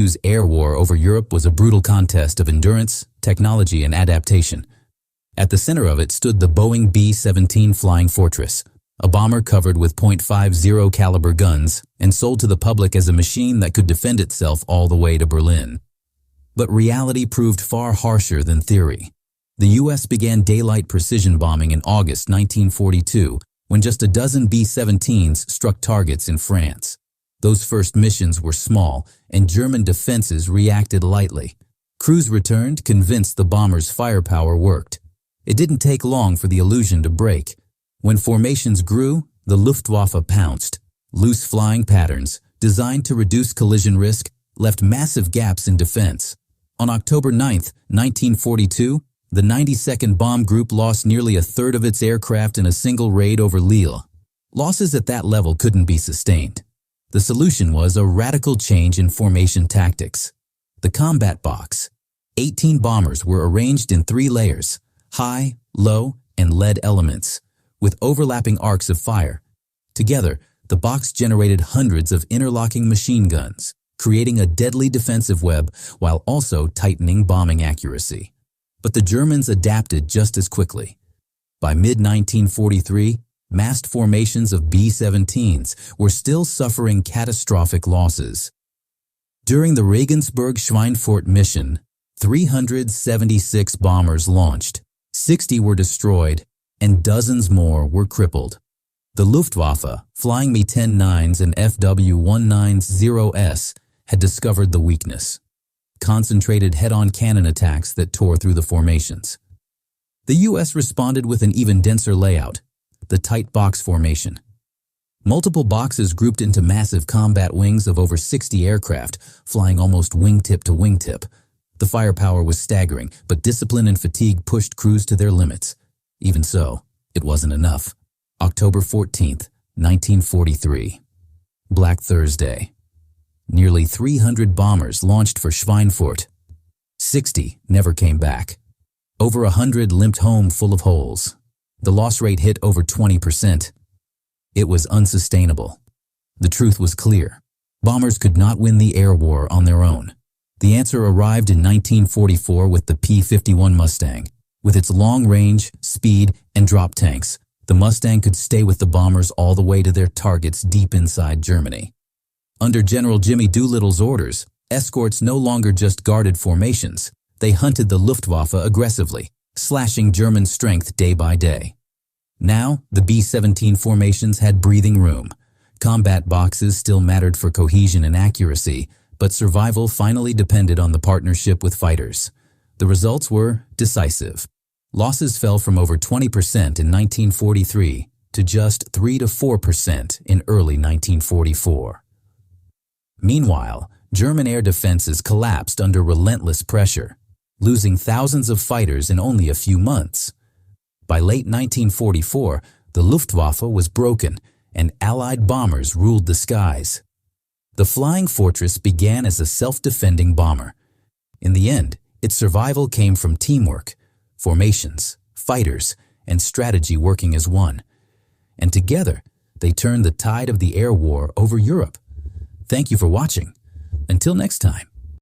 whose air war over Europe was a brutal contest of endurance, technology, and adaptation. At the center of it stood the Boeing B-17 Flying Fortress, a bomber covered with .50 caliber guns and sold to the public as a machine that could defend itself all the way to Berlin. But reality proved far harsher than theory. The U.S. began daylight precision bombing in August 1942 when just a dozen B-17s struck targets in France. Those first missions were small, and German defenses reacted lightly. Crews returned, convinced the bombers' firepower worked. It didn't take long for the illusion to break. When formations grew, the Luftwaffe pounced. Loose flying patterns, designed to reduce collision risk, left massive gaps in defense. On October 9, 1942, the 92nd Bomb Group lost nearly a third of its aircraft in a single raid over Lille. Losses at that level couldn't be sustained. The solution was a radical change in formation tactics. The combat box. 18 bombers were arranged in 3 layers: high, low, and lead elements, with overlapping arcs of fire. Together, the box generated hundreds of interlocking machine guns, creating a deadly defensive web while also tightening bombing accuracy. But the Germans adapted just as quickly. By mid-1943, massed formations of B-17s were still suffering catastrophic losses. During the Regensburg-Schweinfurt mission, 376 bombers launched, 60 were destroyed, and dozens more were crippled. The Luftwaffe, flying Me-10-9s and FW-190s, had discovered the weakness: concentrated head-on cannon attacks that tore through the formations. The U.S. responded with an even denser layout: the tight box formation. Multiple boxes grouped into massive combat wings of over 60 aircraft, flying almost wingtip to wingtip. The firepower was staggering, but discipline and fatigue pushed crews to their limits. Even so, it wasn't enough. October 14, 1943. Black Thursday. Nearly 300 bombers launched for Schweinfurt. 60 never came back. Over 100 limped home full of holes. The loss rate hit over 20%. It was unsustainable. The truth was clear. Bombers could not win the air war on their own. The answer arrived in 1944 with the P-51 Mustang. With its long range, speed, and drop tanks, the Mustang could stay with the bombers all the way to their targets deep inside Germany. Under General Jimmy Doolittle's orders, escorts no longer just guarded formations. They hunted the Luftwaffe aggressively, slashing German strength day by day. Now, the B-17 formations had breathing room. Combat boxes still mattered for cohesion and accuracy, but survival finally depended on the partnership with fighters. The results were decisive. Losses fell from over 20% in 1943 to just 3 to 4% in early 1944. Meanwhile, German air defenses collapsed under relentless pressure, losing thousands of fighters in only a few months. By late 1944, the Luftwaffe was broken, and Allied bombers ruled the skies. The Flying Fortress began as a self-defending bomber. In the end, its survival came from teamwork, formations, fighters, and strategy working as one. And together, they turned the tide of the air war over Europe. Thank you for watching. Until next time.